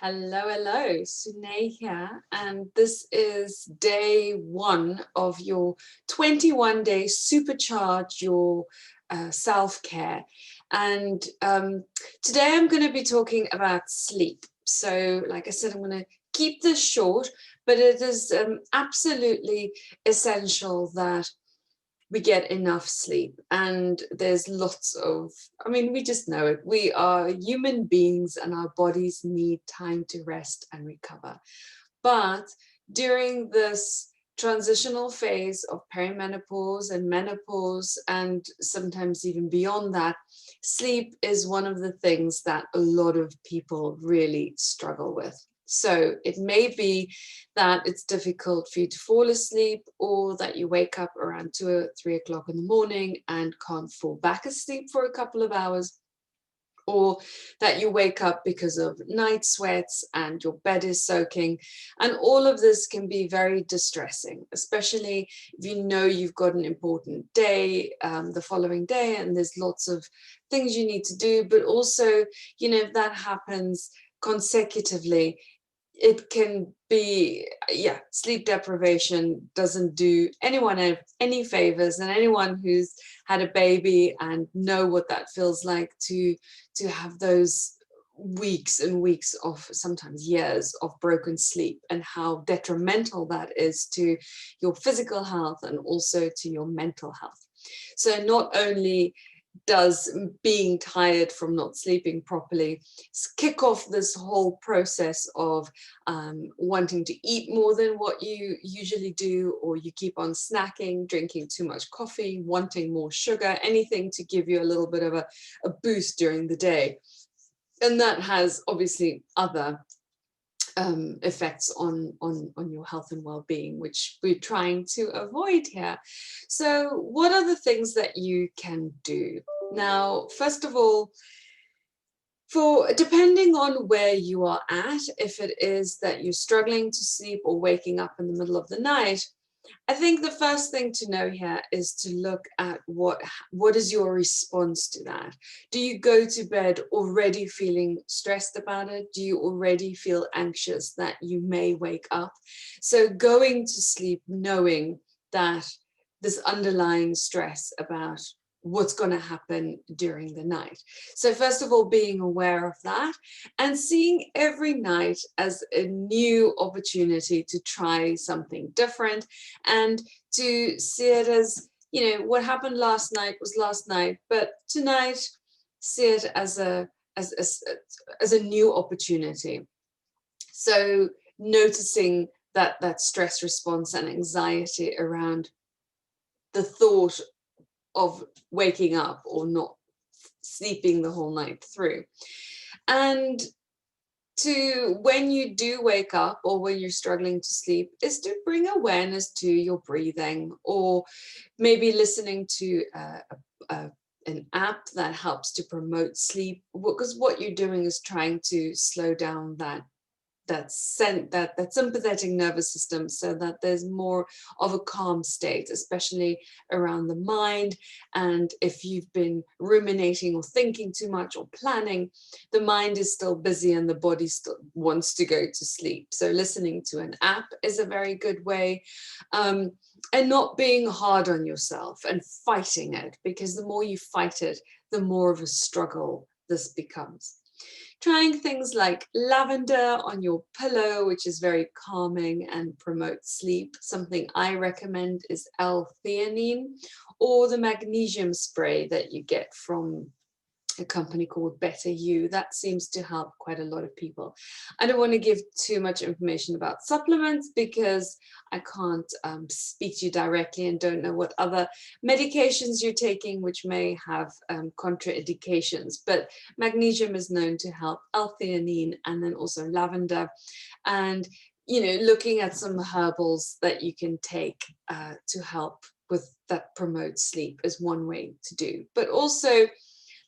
Hello, Sune here, and this is day one of your 21-day supercharge your self-care. And today I'm going to be talking about sleep. So, like I said, I'm going to keep this short, but it is absolutely essential that we get enough sleep. And there's lots of, we just know it. We are human beings and our bodies need time to rest and recover. But during this transitional phase of perimenopause and menopause, and sometimes even beyond that, sleep is one of the things that a lot of people really struggle with. So it may be that it's difficult for you to fall asleep, or that you wake up around 2 or 3 o'clock in the morning and can't fall back asleep for a couple of hours, or that you wake up because of night sweats and your bed is soaking. And all of this can be very distressing, especially if you know you've got an important day the following day and there's lots of things you need to do. But also, if that happens consecutively, it can be, sleep deprivation doesn't do anyone any favors, and anyone who's had a baby and know what that feels like to have those weeks and weeks of, sometimes years of broken sleep, and how detrimental that is to your physical health and also to your mental health. So not only does being tired from not sleeping properly kick off this whole process of wanting to eat more than what you usually do, or you keep on snacking, drinking too much coffee, wanting more sugar, anything to give you a little bit of a boost during the day. And that has obviously other effects on your health and well-being, which we're trying to avoid here. So what are the things that you can do? Now, first of all, depending on where you are at, if it is that you're struggling to sleep or waking up in the middle of the night, I think the first thing to know here is to look at what is your response to that. Do you go to bed already feeling stressed about it? Do you already feel anxious that you may wake up? So going to sleep knowing that this underlying stress about what's going to happen during the night. So first of all, being aware of that and seeing every night as a new opportunity to try something different, and to see it as, what happened last night was last night, but tonight see it as a new opportunity. So noticing that stress response and anxiety around the thought of waking up or not sleeping the whole night through. And when you do wake up or when you're struggling to sleep, is to bring awareness to your breathing, or maybe listening to an app that helps to promote sleep, because what you're doing is trying to slow down that sympathetic nervous system, so that there's more of a calm state, especially around the mind. And if you've been ruminating or thinking too much or planning, the mind is still busy and the body still wants to go to sleep. So listening to an app is a very good way, and not being hard on yourself and fighting it, because the more you fight it, the more of a struggle this becomes. Trying things like lavender on your pillow, which is very calming and promotes sleep. Something I recommend is L-theanine, or the magnesium spray that you get from a company called Better You. That seems to help quite a lot of people. I don't want to give too much information about supplements because I can't speak to you directly and don't know what other medications you're taking, which may have contraindications. But magnesium is known to help, L-theanine, and then also lavender. And, looking at some herbals that you can take to help with that promote sleep is one way to do. But also,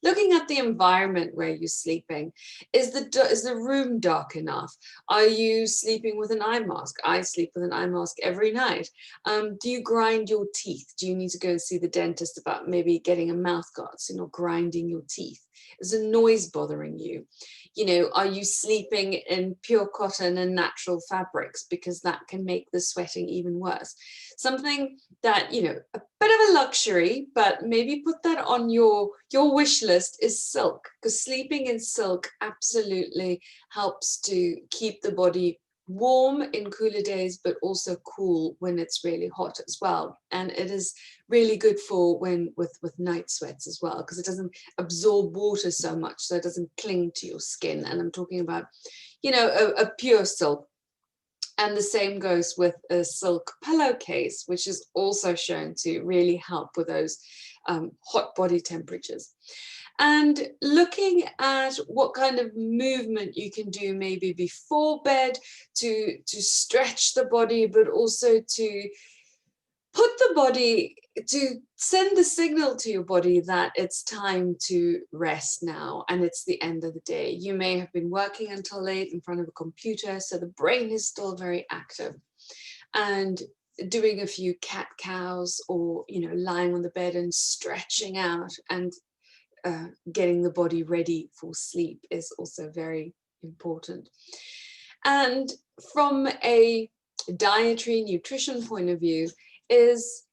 looking at the environment where you're sleeping. Is the room dark enough? Are you sleeping with an eye mask? I sleep with an eye mask every night. Do you grind your teeth? Do you need to go and see the dentist about maybe getting a mouth guard so you're not grinding your teeth? Is a noise bothering you? You know, are you sleeping in pure cotton and natural fabrics? Because that can make the sweating even worse. Something that, you know, a bit of a luxury, but maybe put that on your wish list is silk, because sleeping in silk absolutely helps to keep the body warm in cooler days, but also cool when it's really hot as well. And it is really good for when with night sweats as well, because it doesn't absorb water so much, so it doesn't cling to your skin. And I'm talking about, you know, a pure silk. And the same goes with a silk pillowcase, which is also shown to really help with those hot body temperatures. And looking at what kind of movement you can do maybe before bed to stretch the body, but also to put the body, to send the signal to your body that it's time to rest now and it's the end of the day. You may have been working until late in front of a computer, so the brain is still very active. And doing a few cat cows, or, you know, lying on the bed and stretching out and getting the body ready for sleep is also very important. And from a dietary nutrition point of view, is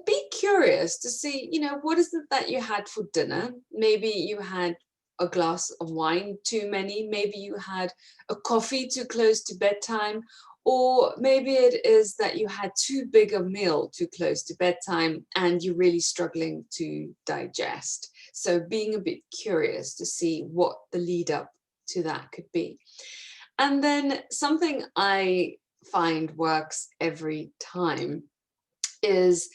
be curious to see, you know, what is it that you had for dinner? Maybe you had a glass of wine too many, maybe you had a coffee too close to bedtime, or maybe it is that you had too big a meal too close to bedtime and you're really struggling to digest. So being a bit curious to see what the lead up to that could be. And then something I find works every time is,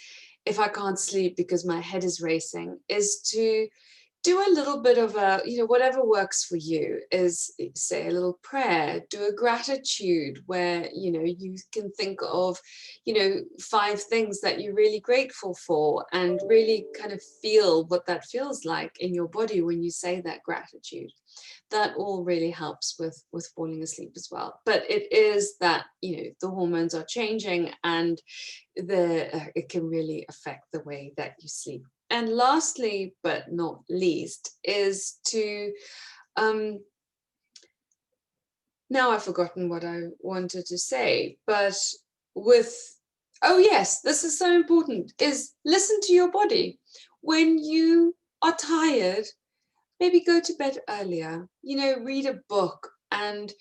if I can't sleep because my head is racing, is to do a little bit of a, you know, whatever works for you, is say a little prayer, do a gratitude where, you know, you can think of, you know, 5 things that you're really grateful for, and really kind of feel what that feels like in your body when you say that gratitude. That all really helps with falling asleep as well. But it is that, you know, the hormones are changing, and it can really affect the way that you sleep. And lastly, but not least, is to, now I've forgotten what I wanted to say, but oh yes, this is so important, is listen to your body. When you are tired, maybe go to bed earlier, you know, read a book. And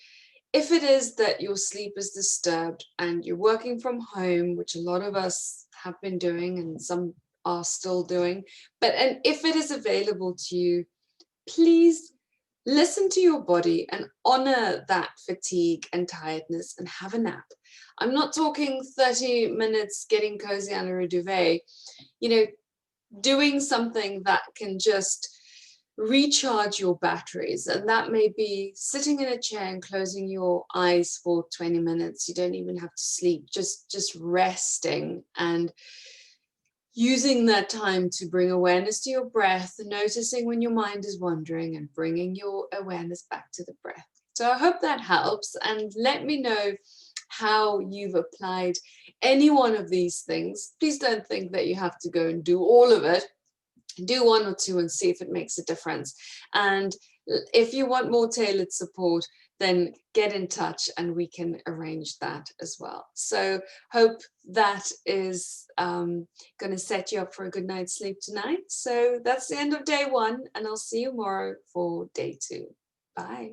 if it is that your sleep is disturbed and you're working from home, which a lot of us have been doing and some are still doing, and if it is available to you, please listen to your body and honor that fatigue and tiredness and have a nap. I'm not talking 30 minutes getting cozy under a duvet, you know, doing something that can just recharge your batteries. And that may be sitting in a chair and closing your eyes for 20 minutes. You don't even have to sleep, just resting and using that time to bring awareness to your breath, noticing when your mind is wandering and bringing your awareness back to the breath. So I hope that helps, and let me know how you've applied any one of these things. Please don't think that you have to go and do all of it. Do 1 or 2 and see if it makes a difference. And if you want more tailored support, then get in touch and we can arrange that as well. So hope that is going to set you up for a good night's sleep tonight. So that's the end of day 1, and I'll see you tomorrow for day 2. Bye.